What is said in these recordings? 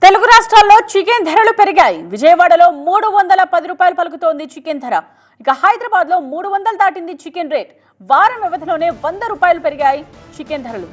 తెలుగు రాష్ట్రాల్లో చికెన్ ధరలు పెరిగాయి. విజయవాడలో 310 రూపాయలు పలుకుతోంది చికెన్ ధర. ఇక హైదరాబాద్ లో 300 దాటింది చికెన్ రేట్. వారం వ్యవధిలోనే 100 రూపాయలు పెరిగాయి చికెన్ ధరలు.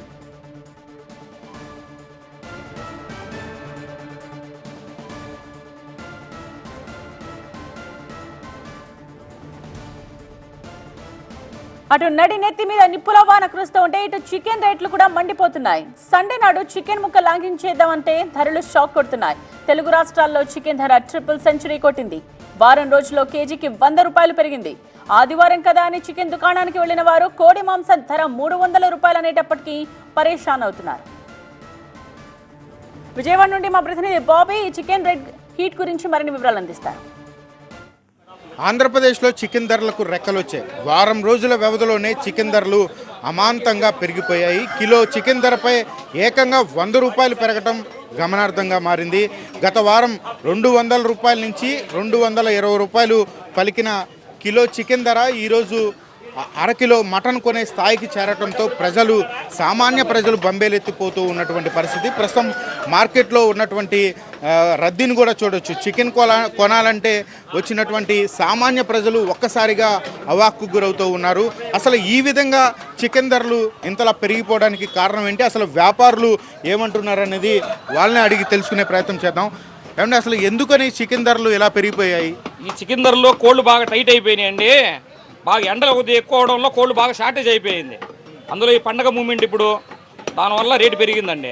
అటు నడి నెత్తి మీద నిప్పుల వాన కురుస్తూ ఉంటే ఇటు చికెన్ రేట్లు కూడా మండిపోతున్నాయి. సండే నాడు చికెన్ ముక్క లాగించేద్దామంటే ధరలు షాక్ కొడుతున్నాయి. తెలుగు రాష్ట్రాల్లో చికెన్ ధర ట్రిపుల్ సెంచరీ కొట్టింది. వారం రోజుల్లో కేజీకి 100 రూపాయలు పెరిగింది. ఆదివారం కదా అని చికెన్ దుకాణానికి వెళ్లిన వారు కోడి మాంసం ధర 300 రూపాయలు అనేటప్పటికీ పరేషాన్ అవుతున్నారు. విజయవాడ నుండి మా ప్రతినిధి బాబీ చికెన్ రెడ్ హీట్ గురించి మరిన్ని వివరాలు అందిస్తారు. ఆంధ్రప్రదేశ్లో చికెన్ ధరలకు రెక్కలొచ్చాయి. వారం రోజుల వ్యవధిలోనే చికెన్ ధరలు అమాంతంగా పెరిగిపోయాయి. కిలో చికెన్ ధరపై ఏకంగా 100 రూపాయలు పెరగటం గమనార్థంగా మారింది. గత వారం 200 రూపాయల నుంచి 220 రూపాయలు పలికిన కిలో చికెన్ ధర ఈరోజు అరకిలో మటన్ కొనే స్థాయికి చేరటంతో సామాన్య ప్రజలు బంబేలెత్తిపోతూ ఉన్నటువంటి పరిస్థితి. ప్రస్తుతం మార్కెట్లో ఉన్నటువంటి రద్దీని కూడా చూడొచ్చు. చికెన్ కొనాలంటే వచ్చినటువంటి సామాన్య ప్రజలు ఒక్కసారిగా అవాక్కు గురవుతూ ఉన్నారు. అసలు ఈ విధంగా చికెన్ ధరలు ఇంతలా పెరిగిపోవడానికి కారణం ఏంటి, అసలు వ్యాపారులు ఏమంటున్నారు అనేది వాళ్ళని అడిగి తెలుసుకునే ప్రయత్నం చేద్దాం. ఏమంటే అసలు ఎందుకని చికెన్ ధరలు ఇలా పెరిగిపోయాయి? ఈ చికెన్ ధరలు కోళ్ళు బాగా టైట్ అయిపోయినాయండి. బాగా ఎండలు కొద్దిగా ఎక్కువ అవడంలో కోళ్ళు బాగా షార్టేజ్ అయిపోయింది. అందులో ఈ పండగ మూమెంట్ ఇప్పుడు దానివల్ల రేటు పెరిగిందండి.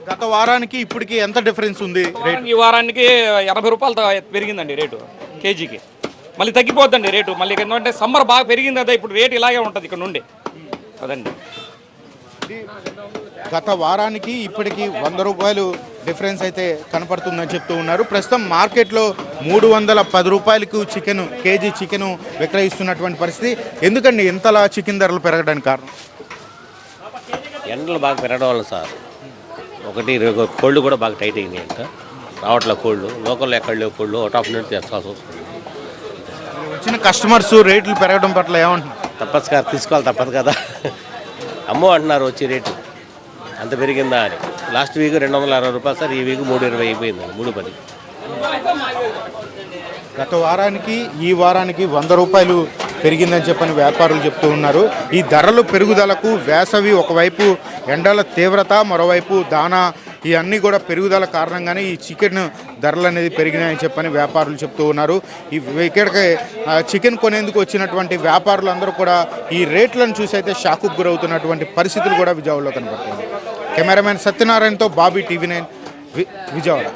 గత వారానికి ఇప్పటికి ఎంత డిఫరెన్స్ ఉంది? ఈ వారానికి 80 రూపాయలు పెరిగిందండి రేటు కేజీకి. మళ్ళీ తగ్గిపోద్దండి రేటు. మళ్ళీ ఎందుకంటే సమ్మర్ బాగా పెరిగింది కదా, ఇప్పుడు రేటు ఇలాగే ఉంటుంది ఇక్కడ నుండి అదండి. గత వారానికి ఇప్పటికి 100 రూపాయలు డిఫరెన్స్ అయితే కనపడుతుందని చెప్తూ ఉన్నారు. ప్రస్తుతం మార్కెట్లో 310 రూపాయలకు కేజీ చికెను విక్రయిస్తున్నటువంటి పరిస్థితి. ఎందుకండి ఇంతలా చికెన్ ధరలు పెరగడానికి కారణం? ఎండలు బాగా పెరగడం వల్ల సార్. ఒకటి కోళ్ళు కూడా బాగా టైట్ అయినాయి. అంట రావట్లే కోళ్ళు, లోకల్లో ఎక్కడ లేవు కోళ్ళు, అవుట్ ఆఫ్ నుండి తెచ్చుకోవాల్సి వస్తుంది. వచ్చిన కస్టమర్స్ రేట్లు పెరగడం పట్ల ఏమంటున్నారు? తప్పదు సార్, తీసుకోవాలి తప్పదు కదా. అమ్మో అంటున్నారు వచ్చి రేటు అంత పెరిగిందా అని. లాస్ట్ వీక్ 260 రూపాయలు సార్, ఈ వీక్ 320 అయిపోయిందండి, 310. గత వారానికి ఈ వారానికి 100 రూపాయలు పెరిగిందని చెప్పని వ్యాపారులు చెప్తూ ఉన్నారు. ఈ ధరలు పెరుగుదలకు వేసవి ఒకవైపు ఎండల తీవ్రత, మరోవైపు దానా, ఇవన్నీ కూడా పెరుగుదల కారణంగానే ఈ చికెన్ ధరలు అనేది పెరిగినాయని చెప్పని వ్యాపారులు చెప్తూ ఉన్నారు. ఇక్కడికి చికెన్ కొనేందుకు వచ్చినటువంటి వ్యాపారులందరూ కూడా ఈ రేట్లను చూసి అయితే షాకుకు గురవుతున్నటువంటి పరిస్థితులు కూడా విజయవాడలో కనబడుతుంది. కెమెరామెన్ సత్యనారాయణతో బాబీ, TV9 విజయవాడ.